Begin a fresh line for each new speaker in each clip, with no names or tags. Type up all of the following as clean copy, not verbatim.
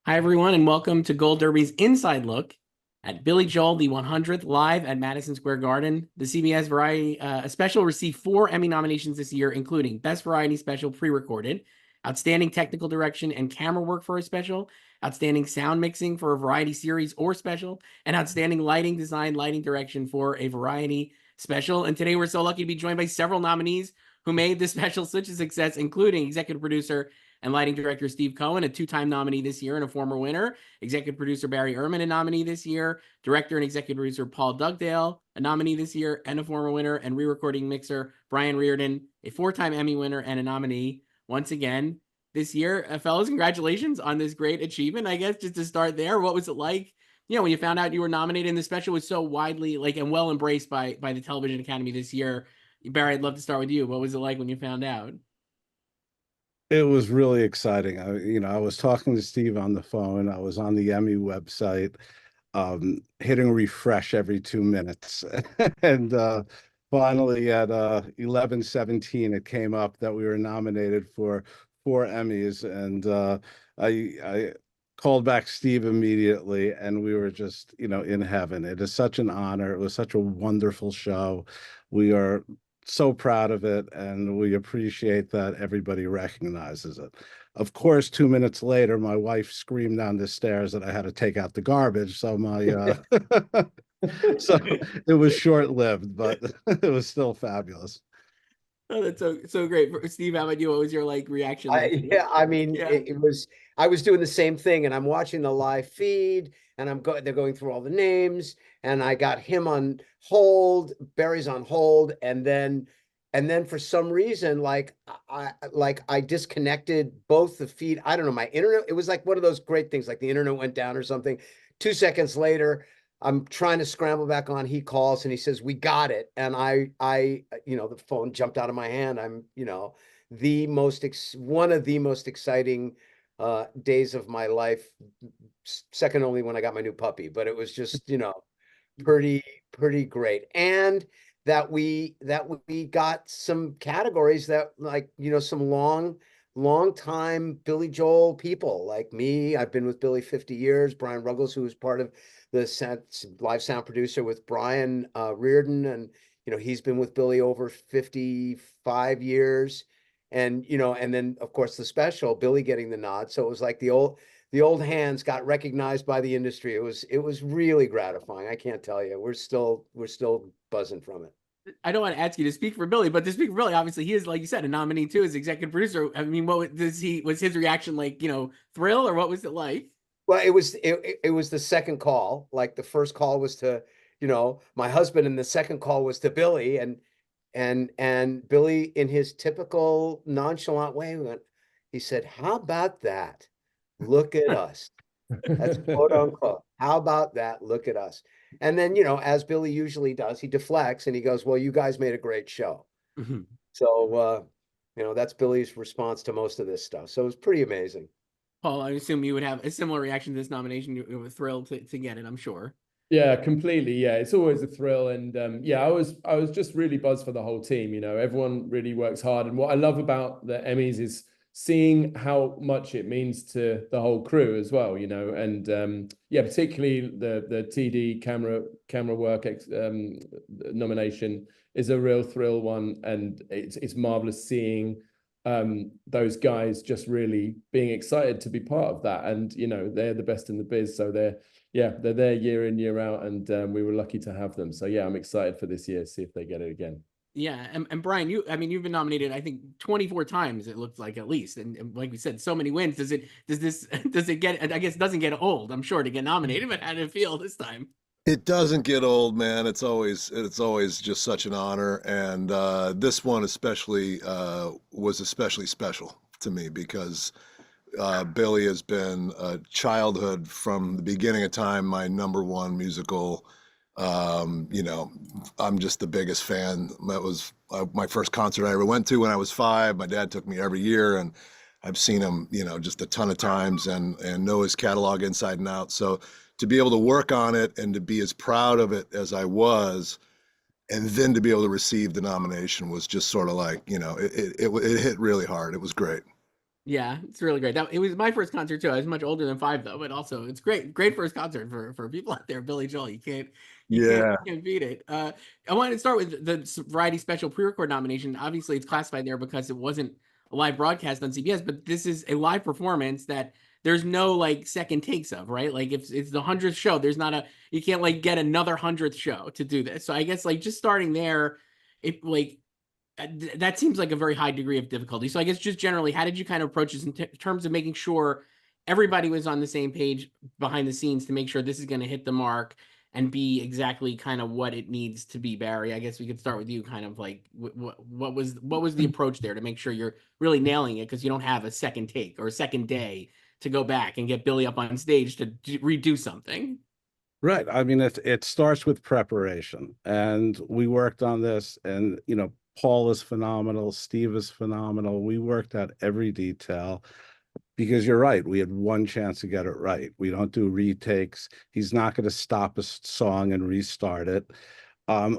Hi, everyone, and welcome to Gold Derby's Inside Look at Billy Joel, the 100th, live at Madison Square Garden. The CBS Variety Special received 4 Emmy nominations this year, including Best Variety Special Pre-Recorded, Outstanding Technical Direction and Camera Work for a Special, Outstanding Sound Mixing for a Variety Series or Special, and Outstanding Lighting Design, Lighting Direction for a Variety Special. And today we're so lucky to be joined by several nominees who made the special such a success, including executive producer and lighting director Steve Cohen, a 2-time nominee this year and a former winner. Executive producer Barry Ehrmann, a nominee this year. Director and executive producer Paul Dugdale, a nominee this year and a former winner. And re-recording mixer Brian Riordin, a 4-time Emmy winner and a nominee once again this year. Fellas, congratulations on this great achievement. I guess just to start there, what was it like? When you found out you were nominated and the special was so widely and well embraced by the Television Academy this year. Barry, I'd love to start with you. What was it like when you found out?
It was really exciting. I was talking to Steve on the phone. I was on the Emmy website, hitting refresh every 2 minutes. And finally at 11:17, it came up that we were nominated for 4 Emmys. And I called back Steve immediately, and we were just, in heaven. It is such an honor. It was such a wonderful show. We are so proud of it, and we appreciate that everybody recognizes it. Of course, 2 minutes later, my wife screamed down the stairs that I had to take out the garbage. So so it was short-lived, but it was still fabulous.
Oh, that's so great. Steve, how about you? What was your reaction
I,
to
yeah, I mean,
Yeah.
it was, I was doing the same thing, and I'm watching the live feed, and they're going through all the names, and I got him on hold, Barry's on hold, and then for some reason, I disconnected both the feed. I don't know, my internet, it was like one of those great things, like the internet went down or something. 2 seconds later, I'm trying to scramble back on. He calls and he says, "We got it." And the phone jumped out of my hand. I'm, one of the most exciting days of my life, second only when I got my new puppy. But it was just, pretty pretty great. And that we got some categories that, some long time Billy Joel people like me. I've been with Billy 50 years. Brian Ruggles, who was part of the live sound producer with Brian Riordin, and he's been with Billy over 55 years. And then of course the special, Billy getting the nod. So it was like the old hands got recognized by the industry. It was really gratifying. I can't tell you. We're still buzzing from it.
I don't want to ask you to speak for Billy, but to speak for Billy, obviously he is, like you said, a nominee too as executive producer. I mean, was his reaction thrill, or what was it like?
Well, it was the second call. Like the first call was to, my husband, and the second call was to Billy, and Billy, in his typical nonchalant way, he said, "How about that? Look at us." That's quote unquote. How about that? Look at us. And then, as Billy usually does, he deflects and he goes, "Well, you guys made a great show."
Mhm.
So, that's Billy's response to most of this stuff. So it was pretty amazing.
Paul, I assume you would have a similar reaction to this nomination. You were thrilled to get it, I'm sure.
Yeah, completely. Yeah, it's always a thrill, and yeah, I was just really buzzed for the whole team. Everyone really works hard, and what I love about the Emmys is seeing how much it means to the whole crew as well. And yeah, particularly the TD camera work nomination is a real thrill one, and it's marvelous seeing those guys just really being excited to be part of that. And they're the best in the biz, so they're there year in, year out, and we were lucky to have them. So yeah, I'm excited for this year, see if they get it again.
Yeah, and Brian, you've been nominated, I think, 24 times, it looks like, at least. And like we said, so many wins. Does it get, I guess it doesn't get old, I'm sure, to get nominated, but how did it feel this time?
It doesn't get old, man. It's always just such an honor, and this one especially was especially special to me because Billy has been a childhood from the beginning of time, my number one musical. I'm just the biggest fan. That was my first concert I ever went to when I was 5. My dad took me every year, and I've seen him, just a ton of times, and know his catalog inside and out. So to be able to work on it and to be as proud of it as I was, and then to be able to receive the nomination was just sort of like, it hit really hard. It was great.
Yeah, it's really great. It was my first concert too. I was much older than 5 though, but also it's great first concert for people out there. Billy Joel,
Yeah.
you can't beat it. I wanted to start with the Variety Special pre-record nomination. Obviously, it's classified there because it wasn't a live broadcast on CBS, but this is a live performance that there's no like second takes of, right? Like if it's the 100th show, there's not you can't like get another 100th show to do this. So I guess like just starting there, it like that seems like a very high degree of difficulty. So I guess just generally, how did you kind of approach this in terms of making sure everybody was on the same page behind the scenes to make sure this is going to hit the mark and be exactly kind of what it needs to be, Barry? I guess we could start with you, kind of like what was the approach there to make sure you're really nailing it, because you don't have a second take or a second day to go back and get Billy up on stage to redo something.
Right. I mean, it starts with preparation, and we worked on this, and Paul is phenomenal, Steve is phenomenal. We worked out every detail, because you're right, we had one chance to get it right. We don't do retakes. He's not going to stop a song and restart it.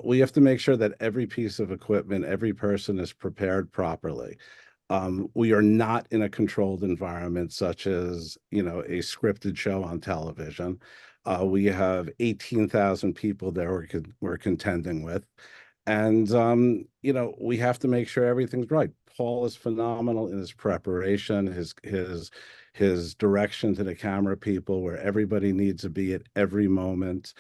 We have to make sure that every piece of equipment, every person is prepared properly. We are not in a controlled environment such as, a scripted show on television. We have 18,000 people that we're contending with. And, we have to make sure everything's right. Paul is phenomenal in his preparation, his direction to the camera people, where everybody needs to be at every moment.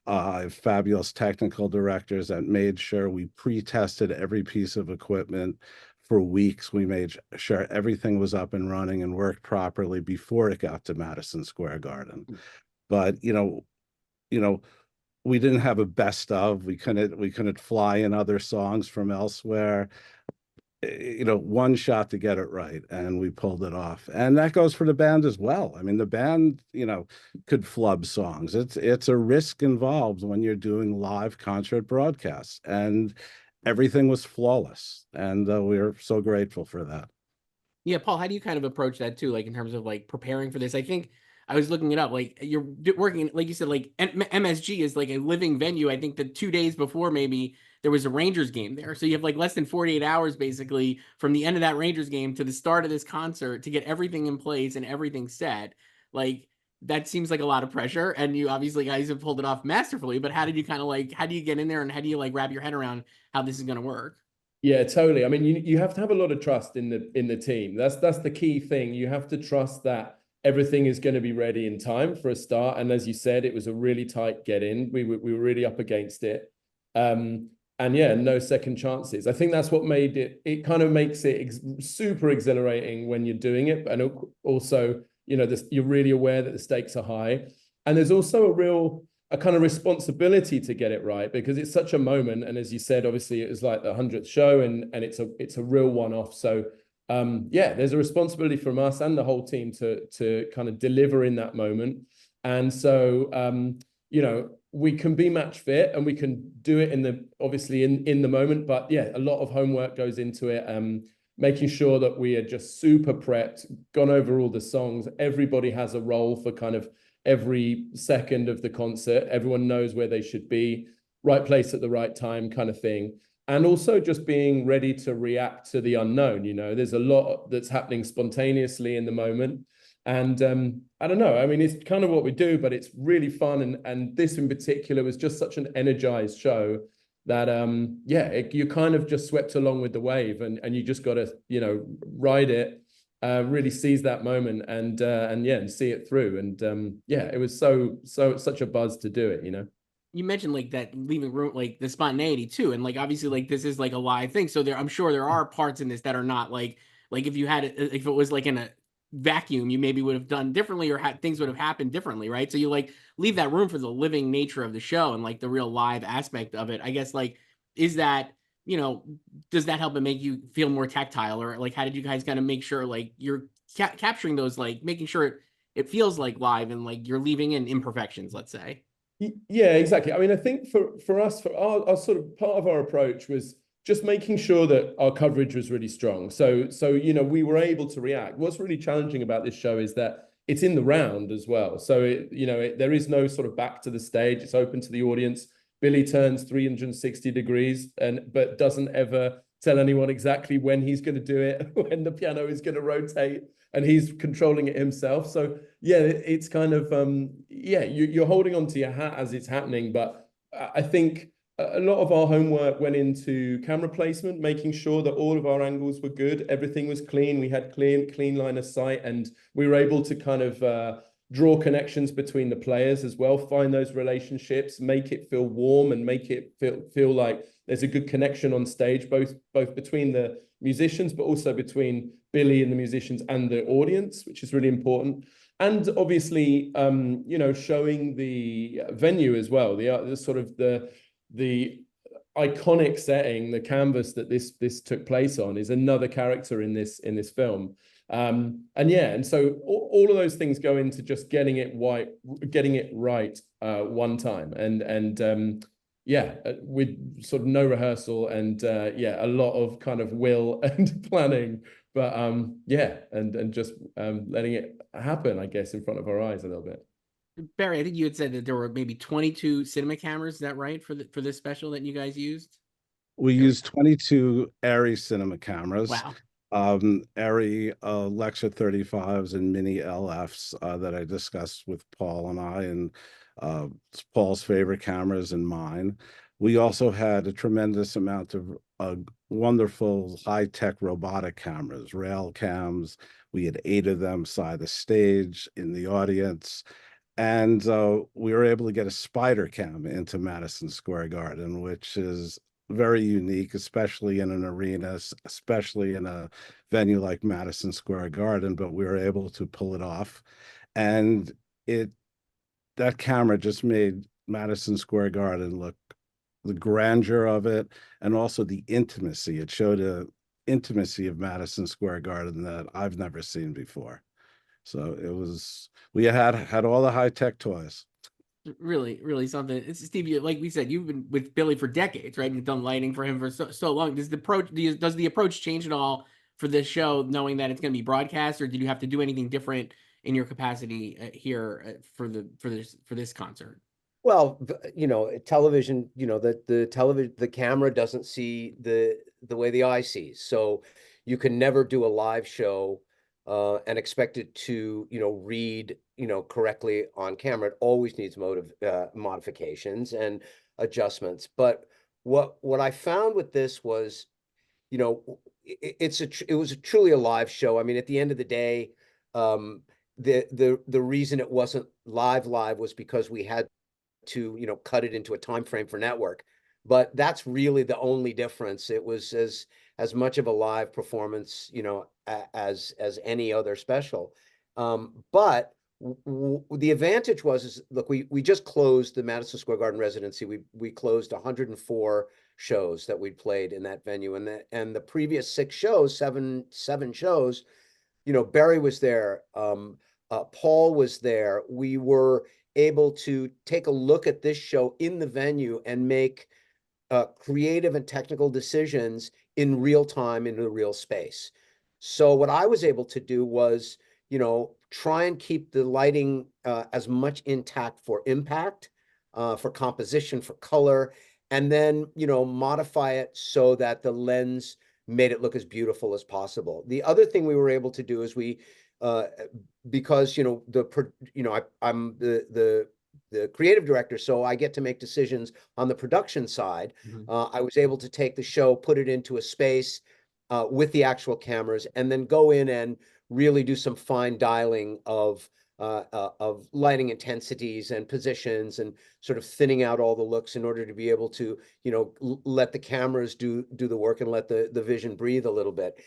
I have fabulous technical directors that made sure we pre-tested every piece of equipment for weeks. We made sure everything was up and running and worked properly before it got to Madison Square Garden. But, we didn't have a best of. We couldn't fly in other songs from elsewhere. One shot to get it right, and we pulled it off. And that goes for the band as well. I mean, the band, could flub songs. It's a risk involved when you're doing live concert broadcasts, and everything was flawless. And we're so grateful for that.
Yeah, Paul, how do you kind of approach that too? Like in terms of like preparing for this? I think I was looking it up. Like you're working, like you said, like MSG is like a living venue. I think the 2 days before maybe there was a Rangers game there. So you have like less than 48 hours basically from the end of that Rangers game to the start of this concert to get everything in place and everything set. Like that seems like a lot of pressure. And you obviously guys have pulled it off masterfully, but how do you get in there and how do you like wrap your head around how this is going to work?
Yeah, totally. I mean, you have to have a lot of trust in the team. That's the key thing. You have to trust that everything is going to be ready in time for a start. And as you said, it was a really tight get in. We were really up against it. And yeah, no second chances. I think that's what made it kind of makes it super exhilarating when you're doing it. And also, you're really aware that the stakes are high. And there's also a kind of responsibility to get it right, because it's such a moment. And as you said, obviously it was like the 100th show, and it's a real one-off. So yeah, there's a responsibility from us and the whole team to kind of deliver in that moment. And so we can be match fit and we can do it obviously in the moment, but yeah, a lot of homework goes into it. Making sure that we are just super prepped, gone over all the songs. Everybody has a role for kind of every second of the concert. Everyone knows where they should be, right place at the right time kind of thing. And also just being ready to react to the unknown. There's a lot that's happening spontaneously in the moment. And I don't know, I mean, it's kind of what we do, but it's really fun. And this in particular was just such an energized show that, you're kind of just swept along with the wave, and you just got to, ride it, really seize that moment and see it through. And it was such a buzz to do it.
You mentioned like that leaving room, like the spontaneity too. And like, obviously like this is like a live thing. So I'm sure there are parts in this that are not like if it was like in a vacuum, you maybe would have done differently, or things would have happened differently. Right. So you like leave that room for the living nature of the show and like the real live aspect of it. I guess like, is that, does that help it make you feel more tactile, or like, how did you guys kind of make sure like you're capturing those, like making sure it feels like live and like you're leaving in imperfections, let's say?
Yeah, exactly. I mean, I think for us, for our sort of part of our approach was just making sure that our coverage was really strong. So we were able to react. What's really challenging about this show is that it's in the round as well. So there is no sort of back to the stage. It's open to the audience. Billy turns 360 degrees but doesn't ever tell anyone exactly when he's going to do it, when the piano is going to rotate. and he's controlling it himself. So yeah, it's kind of yeah, you're holding on to your hat as it's happening. But I think a lot of our homework went into camera placement, making sure that all of our angles were good, everything was clean, we had clean line of sight, and we were able to kind of draw connections between the players as well, find those relationships, make it feel warm, and make it feel like there's a good connection on stage, both between the musicians, but also between Billy and the musicians and the audience, which is really important. And obviously, you know, showing the venue as well, the sort of the iconic setting, the canvas that this took place on is another character in this film. And yeah, and so all of those things go into just getting it right one time, and yeah, with sort of no rehearsal, and yeah, a lot of kind of will and planning, but yeah, and just letting it happen, I guess, in front of our eyes a little bit.
Barry, I think you had said that there were maybe 22 cinema cameras. Is that right, for this special that you guys used?
We used 22 Arri cinema cameras.
Wow.
Arri Lexa 35s and mini LFs that I discussed with Paul and I, and Paul's favorite cameras and mine. We also had a tremendous amount of wonderful high-tech robotic cameras, rail cams. We had 8 of them side the stage in the audience. And we were able to get a spider cam into Madison Square Garden, which is very unique, especially in an arena, especially in a venue like Madison Square Garden, but we were able to pull it off. And that camera just made Madison Square Garden look, the grandeur of it, and also the intimacy. It showed a intimacy of Madison Square Garden that I've never seen before. So it was, we had all the high-tech toys.
Really something. It's Steve, like we said, you've been with Billy for decades, right? You've done lighting for him for so long. Does the approach change at all for this show, knowing that it's going to be broadcast, or did you have to do anything different in your capacity here for this concert?
Well, you know, television, you know, the camera doesn't see the way the eye sees. So you can never do a live show and expect it to, you know, read, you know, correctly on camera. It always needs modifications and adjustments. But what I found with this was, you know, it was truly a live show. I mean, at the end of the day, the reason it wasn't live was because we had to, you know, cut it into a time frame for network. But that's really the only difference. It was as much of a live performance, you know, as any other special. But the advantage was, look, we just closed the Madison Square Garden residency. We closed 104 shows that we'd played in that venue, and the previous 6 shows, seven shows, you know, Barry was there, Paul was there. We were able to take a look at this show in the venue and make creative and technical decisions in real time in a real space. So what I was able to do was, you know, try and keep the lighting as much intact for impact, for composition, for color, and then, you know, modify it so that the lens made it look as beautiful as possible. The other thing we were able to do is because, you know, I'm the creative director, so I get to make decisions on the production side. I was able to take the show, put it into a space with the actual cameras, and then go in and really do some fine dialing of lighting intensities and positions, and sort of thinning out all the looks in order to be able to, you know, let the cameras do the work and let the vision breathe a little bit.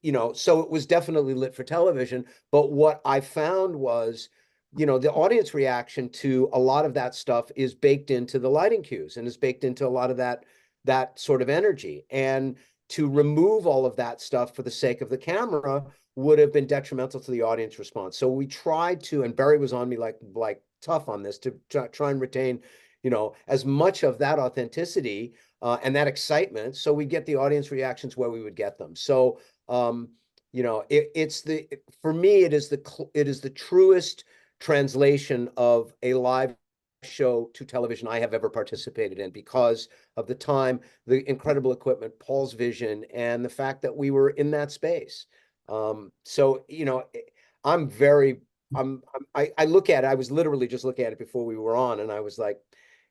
You know, so it was definitely lit for television. But what I found was, you know, the audience reaction to a lot of that stuff is baked into the lighting cues and is baked into a lot of that sort of energy. And to remove all of that stuff for the sake of the camera would have been detrimental to the audience response. So we tried to, and Barry was on me like tough on this, to try and retain, you know, as much of that authenticity and that excitement, so we get the audience reactions where we would get them. So you know, for me, it is the truest translation of a live show to television I have ever participated in, because of the time, the incredible equipment, Paul's vision, and the fact that we were in that space. So, you know, I'm very, I look at it, I was literally just looking at it before we were on, and I was like,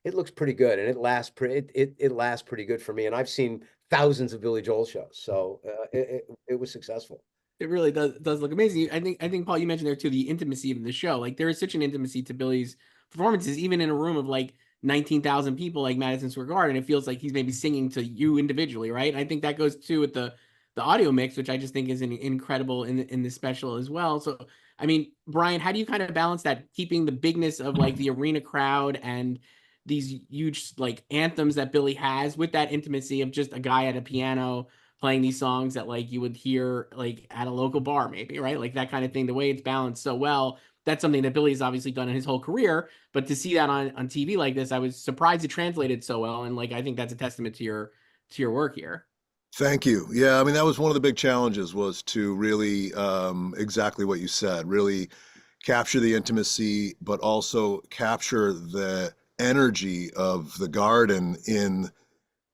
it looks pretty good, and it lasts it lasts pretty good for me. And I've seen thousands of Billy Joel shows, so it was successful.
It really does look amazing. I think Paul, you mentioned there too the intimacy of the show. Like there is such an intimacy to Billy's performances, even in a room of like 19,000 people, like Madison Square Garden. It feels like he's maybe singing to you individually, right? And I think that goes too with the audio mix, which I just think is incredible in the special as well. So, I mean, Brian, how do you kind of balance that, keeping the bigness of like the arena crowd and these huge like anthems that Billy has with that intimacy of just a guy at a piano playing these songs that like you would hear like at a local bar, maybe, right? Like that kind of thing. The way it's balanced so well, that's something that Billy's obviously done in his whole career. But to see that on TV like this, I was surprised it translated so well. And like I think that's a testament to your work here.
Thank you. Yeah, I mean, that was one of the big challenges, was to really, exactly what you said, really capture the intimacy, but also capture the energy of the Garden in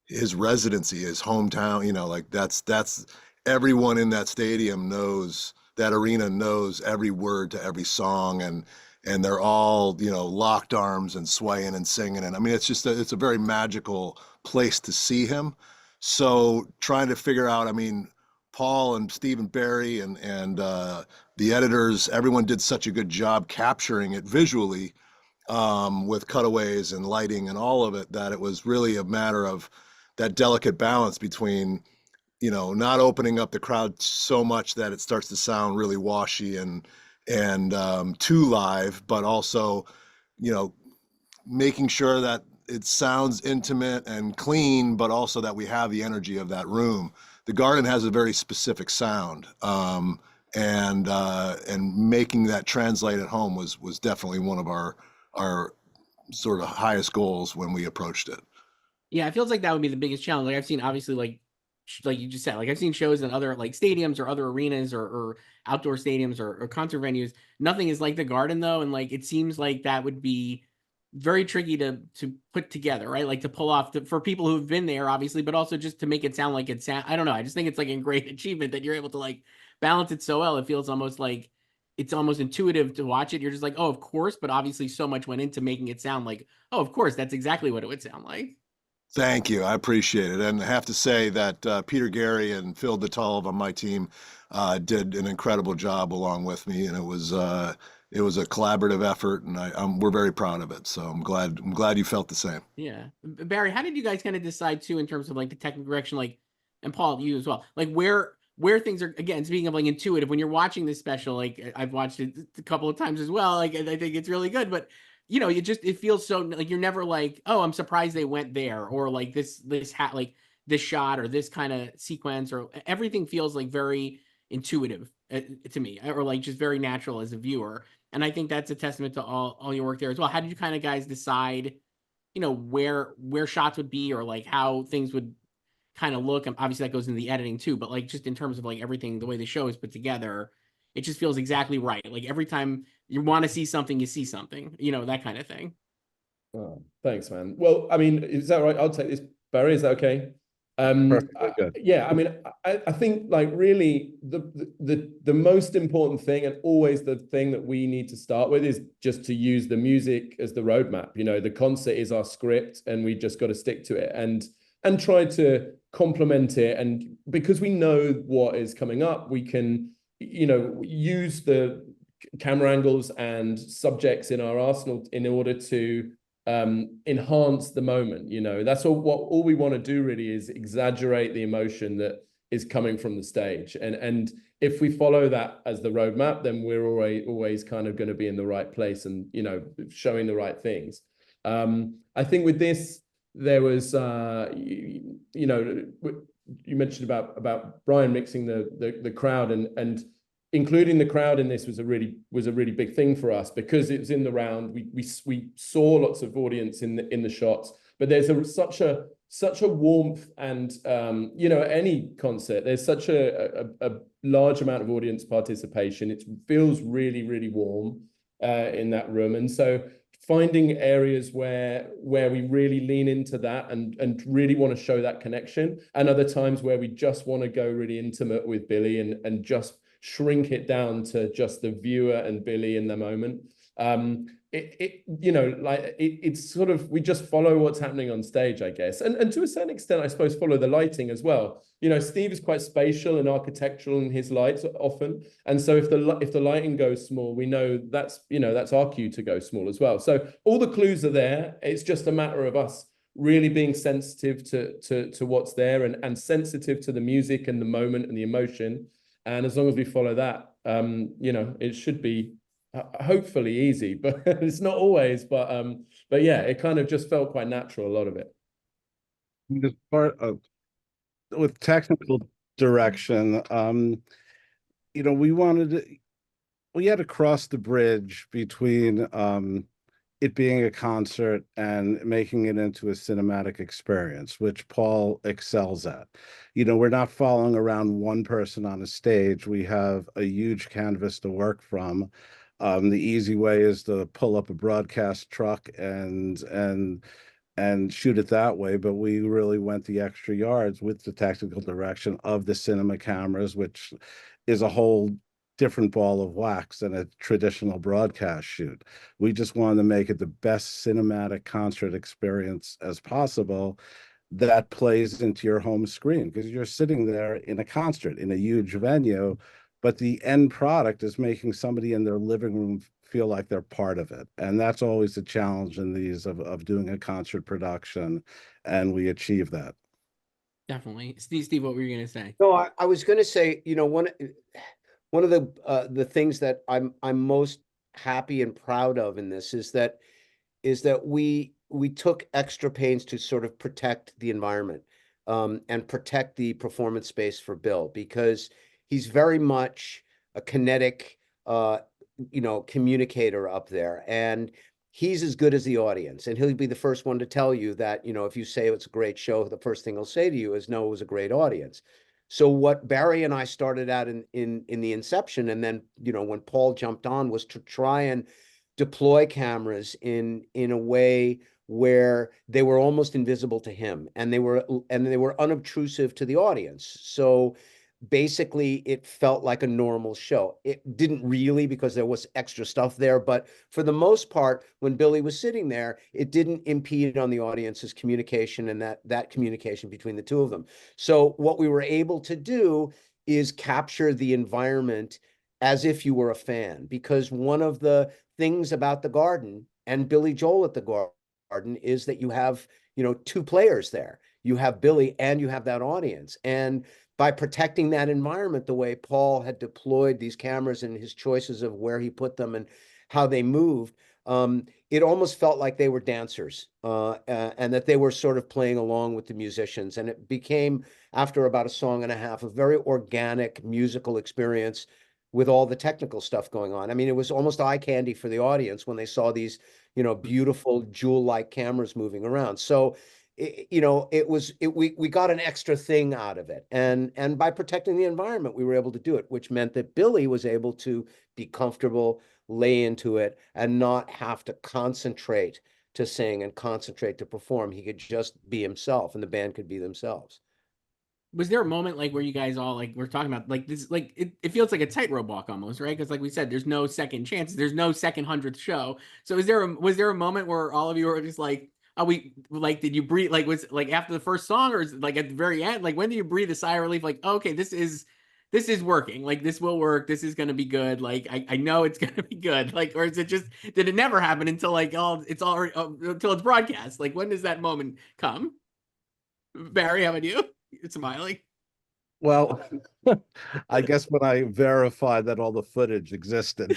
his residency, his hometown. You know, like that's everyone in that stadium knows, that arena knows every word to every song, and they're all, you know, locked arms and swaying and singing. And I mean, it's just it's a very magical place to see him. So trying to figure out, I mean, Paul and Stephen Barry and the editors, everyone did such a good job capturing it visually, with cutaways and lighting and all of it, that it was really a matter of that delicate balance between, you know, not opening up the crowd so much that it starts to sound really washy and too live, but also, you know, making sure that it sounds intimate and clean, but also that we have the energy of that room. The Garden has a very specific sound, and making that translate at home was definitely one of our sort of highest goals when we approached it.
Yeah, it feels like that would be the biggest challenge. Like I've seen obviously like you just said, like I've seen shows in other like stadiums or other arenas or outdoor stadiums or concert venues. Nothing is like the Garden though, and like it seems like that would be very tricky to put together, right? Like to pull off for people who've been there, obviously, but also just to make it sound like it sound. I don't know. I just think it's like a great achievement that you're able to like balance it so well. It feels almost like it's almost intuitive to watch it. You're just like, oh, of course, but obviously so much went into making it sound like, oh, of course, that's exactly what it would sound like.
Thank you. I appreciate it. And I have to say that Peter Gary and Phil Detalve on my team did an incredible job along with me, and it was a collaborative effort, and we're very proud of it. So I'm glad you felt the same.
Yeah. Barry, how did you guys kind of decide too in terms of like the technical direction, like, and Paul, you as well, like where things are, again, speaking of like intuitive, when you're watching this special, like I've watched it a couple of times as well, like I think it's really good, but you know, it feels so like you're never like, oh, I'm surprised they went there, or like like this shot or this kind of sequence, or everything feels like very intuitive to me, or like just very natural as a viewer. And I think that's a testament to all your work there as well. How did you kind of guys decide, you know, where shots would be, or like how things would kind of look? And obviously that goes into the editing too, but like just in terms of like everything, the way the show is put together, it just feels exactly right. Like every time you want to see something, you see something, you know, that kind of thing.
Oh, thanks, man. Well, I mean, is that right? I'll take this, Barry. Is that okay?
Perfectly good.
Yeah, I mean, I think like really the most important thing, and always the thing that we need to start with, is just to use the music as the roadmap. You know, the concert is our script, and we just got to stick to it and try to complement it. And because we know what is coming up, we can, you know, use the camera angles and subjects in our arsenal in order to enhance the moment. You know, that's all we want to do really, is exaggerate the emotion that is coming from the stage. And if we follow that as the roadmap, then we're always kind of going to be in the right place and, you know, showing the right things. I think with this, there was you know, you mentioned about Brian mixing the crowd, and including the crowd in this was a really big thing for us, because it was in the round. We saw lots of audience in the shots, but there's such a warmth, and you know, at any concert there's such a large amount of audience participation. It feels really warm in that room, and so finding areas where we really lean into that and really want to show that connection, and other times where we just want to go really intimate with Billy and just shrink it down to just the viewer and Billy in the moment. It's sort of, we just follow what's happening on stage, I guess. And to a certain extent, I suppose, follow the lighting as well. Steve is quite spatial and architectural in his lights often. And so if the lighting goes small, we know that's our cue to go small as well. So all the clues are there. It's just a matter of us really being sensitive to what's there and sensitive to the music and the moment and the emotion. And as long as we follow that, it should be hopefully easy, but it's not always. But yeah, it kind of just felt quite natural, a lot of it.
As part of with technical direction, we had to cross the bridge between it being a concert and making it into a cinematic experience, which Paul excels at. We're not following around one person on a stage. We have a huge canvas to work from. The easy way is to pull up a broadcast truck and shoot it that way, but we really went the extra yards with the technical direction of the cinema cameras, which is a whole different ball of wax than a traditional broadcast shoot. We just wanted to make it the best cinematic concert experience as possible that plays into your home screen, because you're sitting there in a concert in a huge venue, but the end product is making somebody in their living room feel like they're part of it. And that's always the challenge in these of doing a concert production, and we achieve that.
Definitely. Steve, what were you going to say?
No, I was going to say, one of the things that I'm most happy and proud of in this is that we took extra pains to sort of protect the environment and protect the performance space for Bill, because he's very much a kinetic communicator up there, and he's as good as the audience, and he'll be the first one to tell you that, if you say it's a great show, the first thing he'll say to you is, no, it was a great audience. So what Barry and I started out in the inception, and then, when Paul jumped on, was to try and deploy cameras in a way where they were almost invisible to him, and they were unobtrusive to the audience. So basically it felt like a normal show. It didn't really, because there was extra stuff there, but for the most part, when Billy was sitting there, it didn't impede on the audience's communication and that communication between the two of them. So what we were able to do is capture the environment as if you were a fan, because one of the things about the Garden and Billy Joel at the Garden is that you have, two players there. You have Billy and you have that audience. And by protecting that environment the way Paul had deployed these cameras and his choices of where he put them and how they moved, it almost felt like they were dancers and that they were sort of playing along with the musicians. And it became, after about a song and a half, a very organic musical experience with all the technical stuff going on. I mean, it was almost eye candy for the audience when they saw these, beautiful jewel-like cameras moving around. So we got an extra thing out of it, and by protecting the environment, we were able to do it, which meant that Billy was able to be comfortable, lay into it, and not have to concentrate to sing and concentrate to perform. He could just be himself, and the band could be themselves.
Was there a moment like where you guys all we're talking about this, it feels like a tightrope walk almost, right? Because like we said, there's no second chance, there's no second 100th show. So was there a moment where all of you were just like, did you breathe, was after the first song, or is it at the very end? When do you breathe a sigh of relief? Okay, this is working. This will work. This is going to be good. I know it's going to be good. Or is it just, did it never happen until until it's broadcast? When does that moment come? Barry, how about you? You're smiling.
Well, I guess when I verified that all the footage existed,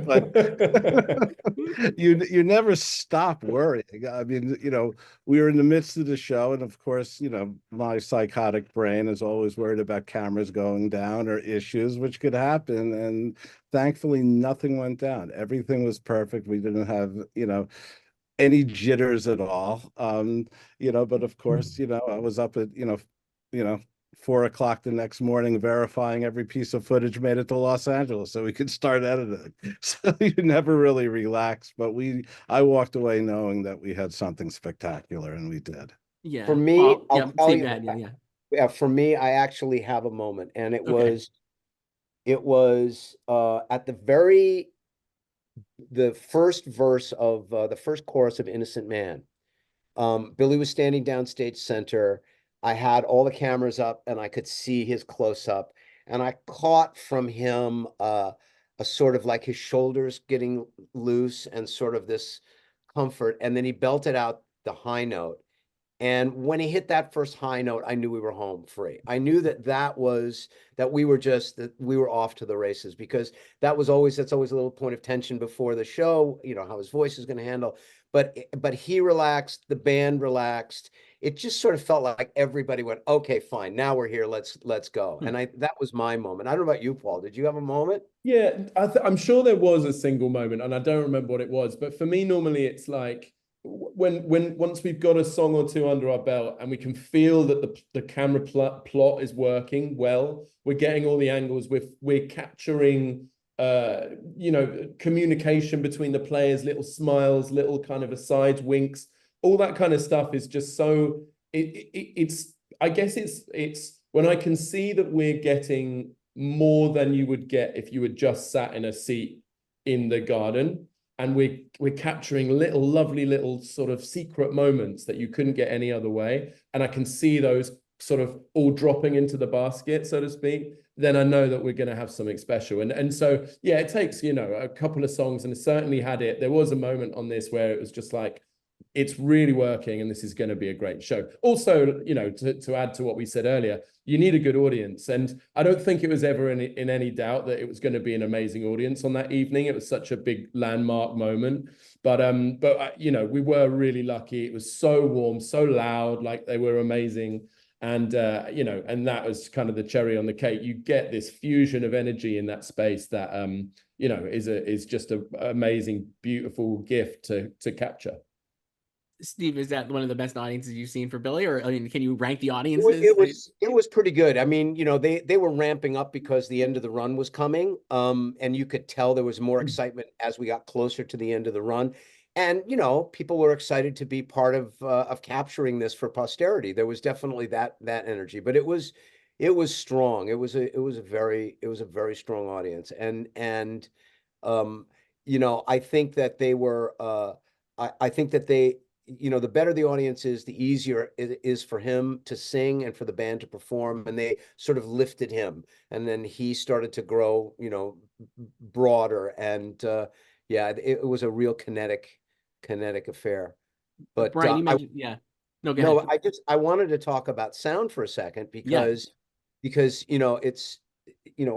but you never stop worrying. I mean, we were in the midst of the show, and of course, my psychotic brain is always worried about cameras going down or issues which could happen. And thankfully, nothing went down. Everything was perfect. We didn't have, any jitters at all. But of course, I was up at, 4 o'clock the next morning, verifying every piece of footage made it to Los Angeles so we could start editing. So you never really relax, but I walked away knowing that we had something spectacular, and we did.
Yeah. For me, I'll tell you,
yeah.
yeah, for me, I actually have a moment, and it was it was at the first verse of the first chorus of Innocent Man. Billy was standing downstage center. I had all the cameras up and I could see his close up, and I caught from him a sort of like his shoulders getting loose and sort of this comfort. And then he belted out the high note. And when he hit that first high note, I knew we were home free. I knew that we were off to the races, because that's always a little point of tension before the show, how his voice is going to handle. But he relaxed, the band relaxed. It just sort of felt like everybody went, okay, fine, now we're here, let's go. And that was my moment. I don't know about you, Paul. Did you have a moment?
Yeah, I'm sure there was a single moment, and I don't remember what it was. But for me, normally it's like, when once we've got a song or two under our belt and we can feel that the camera plot is working well, we're getting all the angles, we're capturing communication between the players, little smiles, little kind of aside winks, all that kind of stuff is just so it's I guess it's when I can see that we're getting more than you would get if you had just sat in a seat in the garden. And we're capturing lovely little sort of secret moments that you couldn't get any other way. And I can see those sort of all dropping into the basket, so to speak. Then I know that we're going to have something special. And so, yeah, it takes, a couple of songs, and it certainly had it. There was a moment on this where it was just like, it's really working and this is going to be a great show. Also, to add to what we said earlier, you need a good audience. And I don't think it was ever in any doubt that it was going to be an amazing audience on that evening. It was such a big landmark moment. But we were really lucky. It was so warm, so loud, like they were amazing. And, and that was kind of the cherry on the cake. You get this fusion of energy in that space that, is just an amazing, beautiful gift to capture.
Steve, is that one of the best audiences you've seen for Billy? Or, I mean, can you rank the audiences?
It was pretty good. I mean, they were ramping up because the end of the run was coming. And you could tell there was more excitement as we got closer to the end of the run. And, people were excited to be part of capturing this for posterity. There was definitely that energy, but it was strong. It was a very strong audience. And I think that they were, I think that the better the audience is, the easier it is for him to sing and for the band to perform. And they sort of lifted him, and then he started to grow, broader. And it was a real kinetic affair. But
Brian, you mentioned, go ahead.
I wanted to talk about sound for a second, because it's,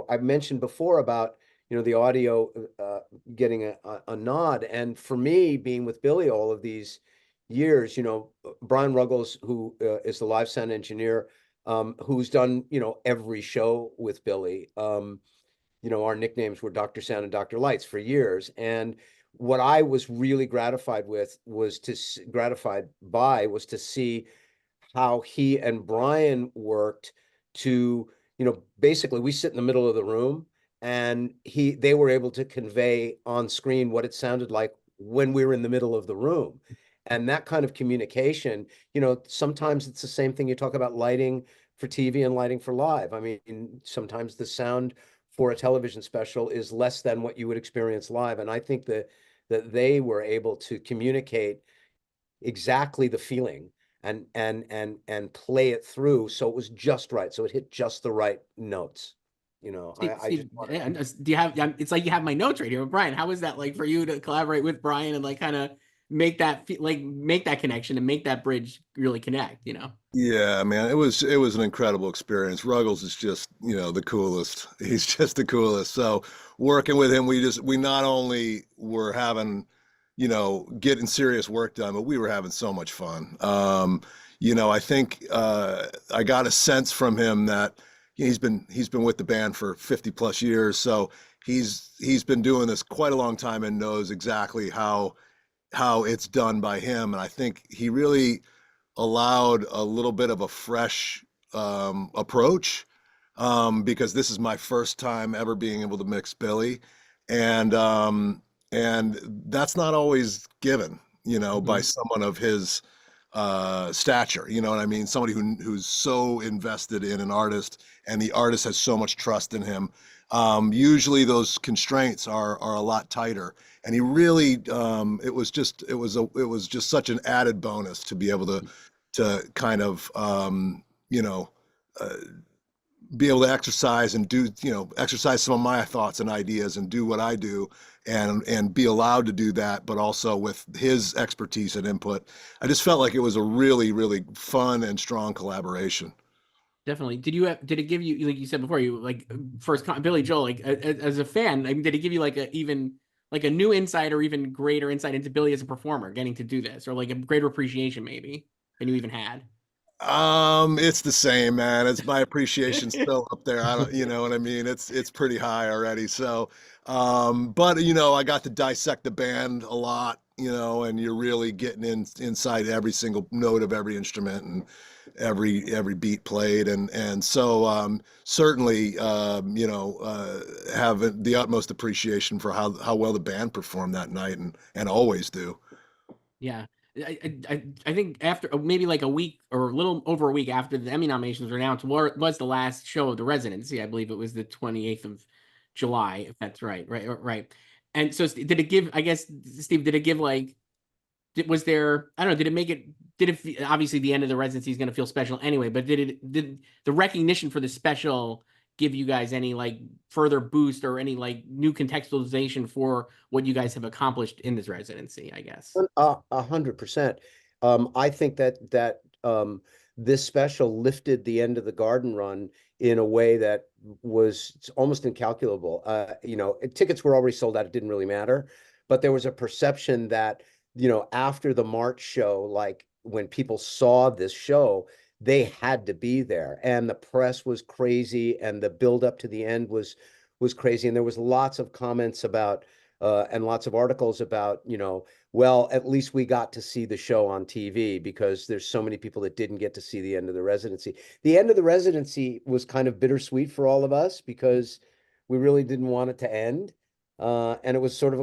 I've mentioned before about the audio getting a nod. And for me, being with Billy all of these years, Brian Ruggles, who is the live sound engineer, who's done, every show with Billy. Our nicknames were Dr. Sound and Dr. Lights for years. And what I was really gratified was to see how he and Brian worked to, basically we sit in the middle of the room, and they were able to convey on screen what it sounded like when we were in the middle of the room. And that kind of communication, sometimes it's the same thing. You talk about lighting for TV and lighting for live. I mean, sometimes the sound for a television special is less than what you would experience live. And I think that they were able to communicate exactly the feeling and play it through, so it was just right. So it hit just the right notes.
Steve, do you have? It's like you have my notes right here. Brian, how was that like for you to collaborate with Brian and like kind of make that connection and make that bridge really connect?
Yeah, man, it was an incredible experience. Ruggles is just the coolest. He's just the coolest. So working with him, we not only were having getting serious work done, but we were having so much fun. I think I got a sense from him that he's been with the band for 50 plus years, so he's been doing this quite a long time and knows exactly how it's done by him. And I think he really allowed a little bit of a fresh approach, because this is my first time ever being able to mix Billy, and that's not always given, by someone of his stature. You know what I mean? Somebody who's so invested in an artist, and the artist has so much trust in him. Usually those constraints are a lot tighter, and he really it was just such an added bonus to be able to kind of you know. Be able to exercise and do, exercise some of my thoughts and ideas and do what I do, and be allowed to do that, but also with his expertise and input. I just felt like it was a really, really fun and strong collaboration.
Definitely. Did it give you, like you said before, you like Billy Joel, like as a fan, I mean, did it give you like a new insight or even greater insight into Billy as a performer, getting to do this, or like a greater appreciation maybe than you even had?
It's the same, man. It's my appreciation still up there. I don't, you know what I mean? It's pretty high already. So, but I got to dissect the band a lot, and you're really getting inside every single note of every instrument and every beat played. And so, certainly, have the utmost appreciation for how well the band performed that night and always do.
Yeah. I think after maybe like a week or a little over a week after the Emmy nominations were announced, was the last show of the residency. I believe it was the 28th of July, if that's right. Right. And so did it give, I guess, Steve, did it give like, was there, I don't know, did it, obviously the end of the residency is going to feel special anyway, but did the recognition for the special give you guys any like further boost or any like new contextualization for what you guys have accomplished in this residency, I guess?
100%. I think that this special lifted the End of the Garden run in a way that was almost incalculable. Tickets were already sold out. It didn't really matter, but there was a perception that, after the March show, like when people saw this show, they had to be there, and the press was crazy, and the build up to the end was crazy, and there was lots of comments about and lots of articles about, well, at least we got to see the show on TV, because there's so many people that didn't get to see the End of the Residency. The End of the Residency was kind of bittersweet for all of us because we really didn't want it to end. And it was sort of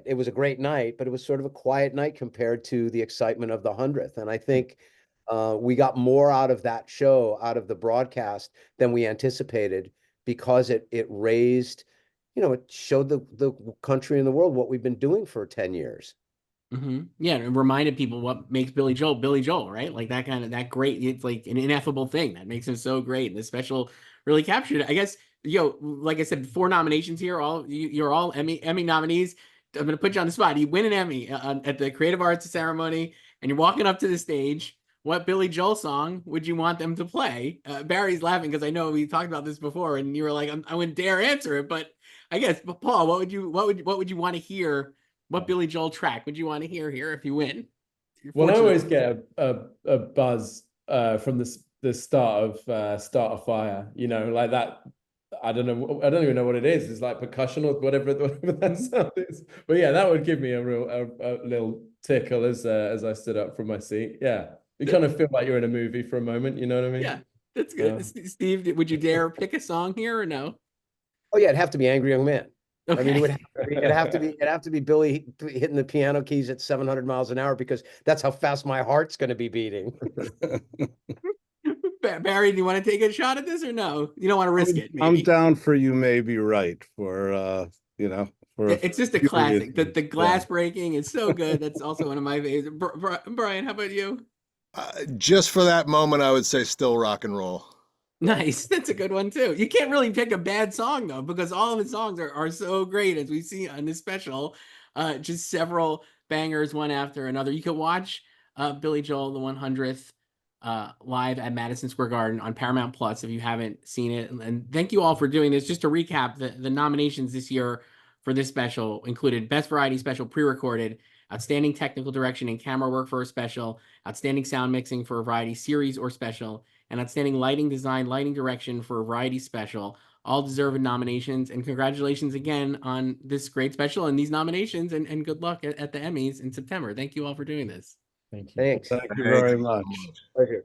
it was a great night, but it was sort of a quiet night compared to the excitement of the 100th. And I think we got more out of that show, out of the broadcast, than we anticipated, because it raised, it showed the country and the world what we've been doing for 10 years.
Mm-hmm. Yeah, and it reminded people what makes Billy Joel, right? Like that great, it's like an ineffable thing that makes him so great. And the special really captured it. I guess, like I said, 4 nominations here, you're all Emmy nominees. I'm going to put you on the spot. You win an Emmy at the Creative Arts ceremony, and you're walking up to the stage. What Billy Joel song would you want them to play? Barry's laughing because I know we talked about this before, and you were like, I wouldn't dare answer it, but I guess, but Paul, what would you want to hear? What Billy Joel track would you want to hear here if you win?
Well, I always get a buzz from the start of Fire, like that. I don't know. I don't even know what it is. It's like percussion or whatever that sound is. But yeah, that would give me a little tickle as I stood up from my seat. Yeah, you kind of feel like you're in a movie for a moment. You know what I mean?
Yeah, that's good. Steve, would you dare pick a song here or no?
Oh yeah, it'd have to be Angry Young Man.
Okay.
I mean, it'd have to be Billy hitting the piano keys at 700 miles an hour, because that's how fast my heart's going to be beating.
Barry, do you want to take a shot at this or no? You don't want to risk it. Maybe.
I'm down for You May Be Right for
it's just a classic. The glass breaking is so good. That's also one of my favorites. Brian, how about you?
Just for that moment, I would say Still Rock and Roll.
Nice. That's a good one too. You can't really pick a bad song though, because all of his songs are so great, as we see on this special. Just several bangers, one after another. You can watch Billy Joel, the 100th, live at Madison Square Garden on Paramount Plus if you haven't seen it. And thank you all for doing this. Just to recap, the nominations this year for this special included Best Variety Special Pre-Recorded, Outstanding Technical Direction and Camera Work for a Special, Outstanding Sound Mixing for a Variety Series or Special, and Outstanding Lighting Design, Lighting Direction for a Variety Special. All deserved nominations, and congratulations again on this great special and these nominations, and good luck at the Emmys in September. Thank you all for doing this.
Thank you.
Thanks.
Thank you very much.
Pleasure.